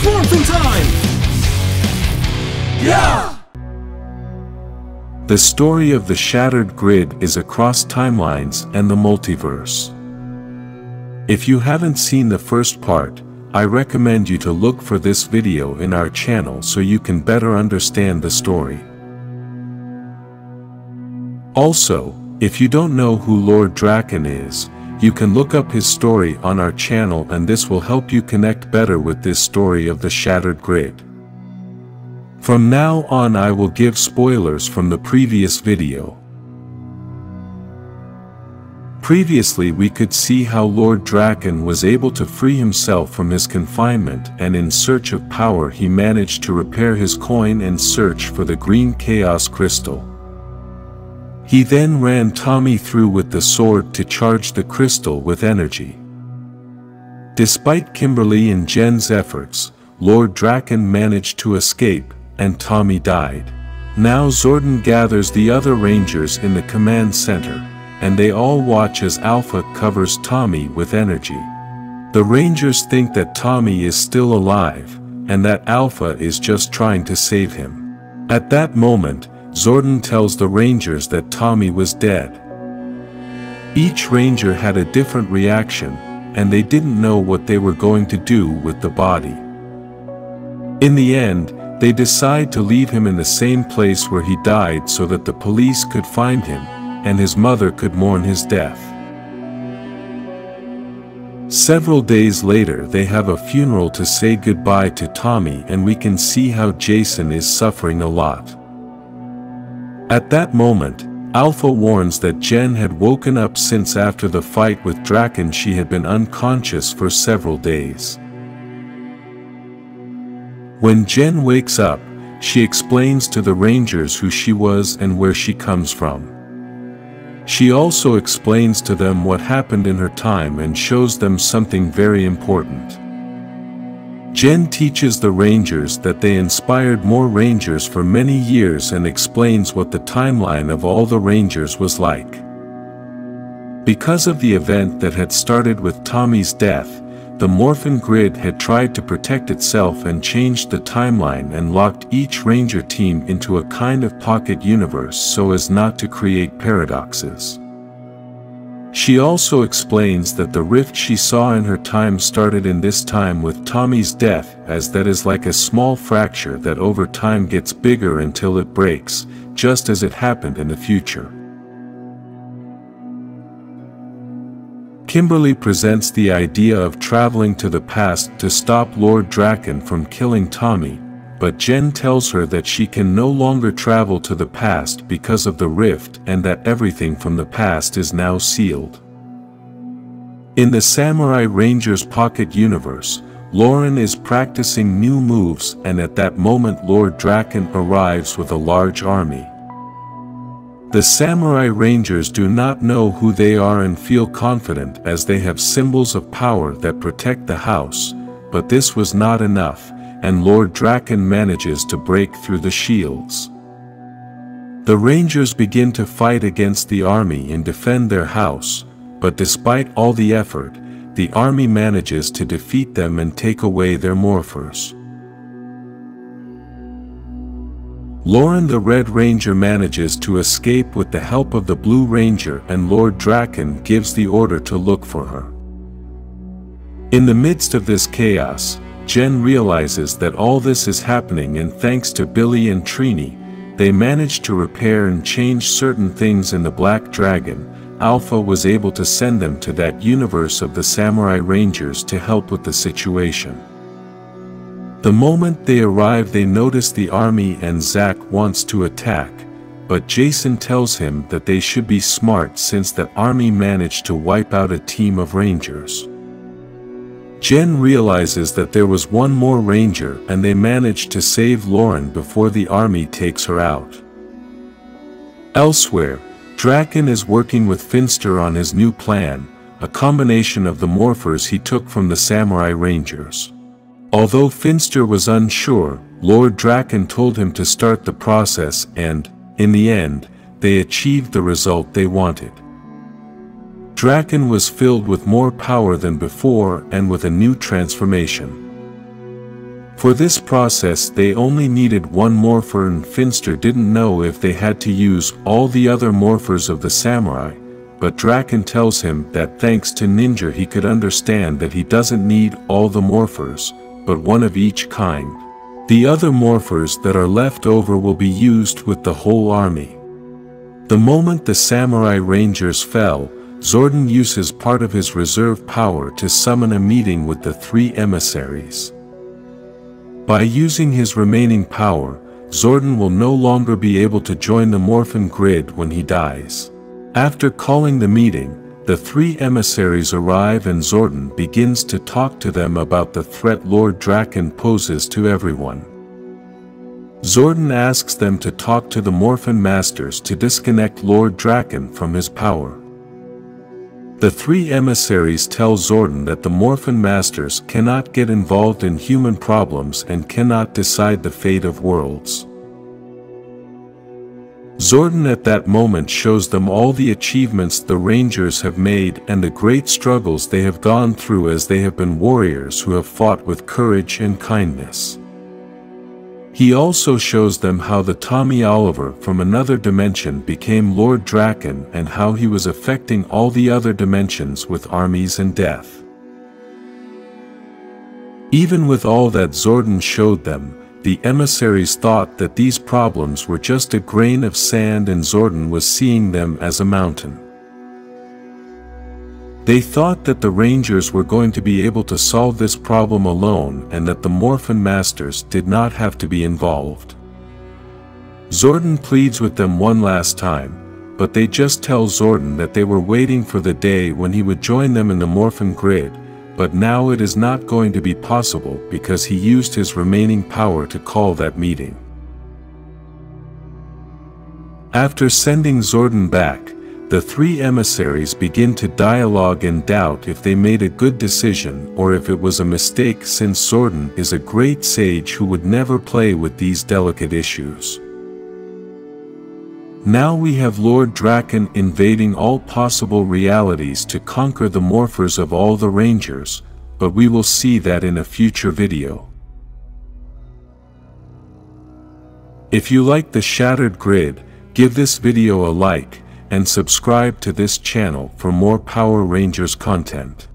It's Morphin time! Yeah! The story of the Shattered Grid is across timelines and the multiverse. If you haven't seen the first part, I recommend you to look for this video in our channel so you can better understand the story. Also, if you don't know who Lord Drakkon is, you can look up his story on our channel and this will help you connect better with this story of the Shattered Grid. From now on I will give spoilers from the previous video. Previously we could see how Lord Drakkon was able to free himself from his confinement, and in search of power he managed to repair his coin and search for the green chaos crystal. He then ran Tommy through with the sword to charge the crystal with energy. Despite Kimberly and Jen's efforts, Lord Drakkon managed to escape, and Tommy died. Now Zordon gathers the other Rangers in the command center, and they all watch as Alpha covers Tommy with energy. The Rangers think that Tommy is still alive, and that Alpha is just trying to save him. At that moment, Zordon tells the Rangers that Tommy was dead. Each Ranger had a different reaction, and they didn't know what they were going to do with the body. In the end, they decide to leave him in the same place where he died so that the police could find him, and his mother could mourn his death. Several days later they have a funeral to say goodbye to Tommy, and we can see how Jason is suffering a lot. At that moment, Alpha warns that Jen had woken up since after the fight with Drakkon she had been unconscious for several days. When Jen wakes up, she explains to the Rangers who she was and where she comes from. She also explains to them what happened in her time and shows them something very important. Jen teaches the Rangers that they inspired more Rangers for many years and explains what the timeline of all the Rangers was like. Because of the event that had started with Tommy's death, the Morphin grid had tried to protect itself and changed the timeline and locked each Ranger team into a kind of pocket universe so as not to create paradoxes. She also explains that the rift she saw in her time started in this time with Tommy's death, as that is like a small fracture that over time gets bigger until it breaks, just as it happened in the future. Kimberly presents the idea of traveling to the past to stop Lord Drakkon from killing Tommy, but Jen tells her that she can no longer travel to the past because of the rift and that everything from the past is now sealed. In the Samurai Rangers Pocket Universe, Lauren is practicing new moves, and at that moment Lord Drakkon arrives with a large army. The Samurai Rangers do not know who they are and feel confident as they have symbols of power that protect the house, but this was not enough, and Lord Drakkon manages to break through the shields. The Rangers begin to fight against the army and defend their house, but despite all the effort, the army manages to defeat them and take away their morphers. Lauren the Red Ranger manages to escape with the help of the Blue Ranger, and Lord Drakkon gives the order to look for her. In the midst of this chaos, Jen realizes that all this is happening, and thanks to Billy and Trini, they manage to repair and change certain things in the Black Dragon. Alpha was able to send them to that universe of the Samurai Rangers to help with the situation. The moment they arrive they notice the army and Zack wants to attack, but Jason tells him that they should be smart since that army managed to wipe out a team of Rangers. Jen realizes that there was one more Ranger and they managed to save Lauren before the army takes her out. Elsewhere, Drakkon is working with Finster on his new plan, a combination of the morphers he took from the Samurai Rangers. Although Finster was unsure, Lord Drakkon told him to start the process and, in the end, they achieved the result they wanted. Drakkon was filled with more power than before and with a new transformation. For this process they only needed one morpher, and Finster didn't know if they had to use all the other morphers of the samurai, but Drakkon tells him that thanks to Ninja he could understand that he doesn't need all the morphers, but one of each kind. The other morphers that are left over will be used with the whole army. The moment the samurai rangers fell, Zordon uses part of his reserve power to summon a meeting with the 3 emissaries. By using his remaining power, Zordon will no longer be able to join the Morphin grid when he dies. After calling the meeting, the 3 emissaries arrive and Zordon begins to talk to them about the threat Lord Drakkon poses to everyone. Zordon asks them to talk to the Morphin Masters to disconnect Lord Drakkon from his power. The 3 emissaries tell Zordon that the Morphin Masters cannot get involved in human problems and cannot decide the fate of worlds. Zordon at that moment shows them all the achievements the Rangers have made and the great struggles they have gone through, as they have been warriors who have fought with courage and kindness. He also shows them how the Tommy Oliver from another dimension became Lord Drakkon and how he was affecting all the other dimensions with armies and death. Even with all that Zordon showed them, the emissaries thought that these problems were just a grain of sand, and Zordon was seeing them as a mountain. They thought that the Rangers were going to be able to solve this problem alone and that the Morphin Masters did not have to be involved. Zordon pleads with them one last time, but they just tell Zordon that they were waiting for the day when he would join them in the Morphin grid, but now it is not going to be possible because he used his remaining power to call that meeting. After sending Zordon back, the 3 emissaries begin to dialogue and doubt if they made a good decision or if it was a mistake, since Zordon is a great sage who would never play with these delicate issues. Now we have Lord Drakkon invading all possible realities to conquer the morphers of all the Rangers, but we will see that in a future video. If you like the Shattered Grid, give this video a like, and subscribe to this channel for more Power Rangers content.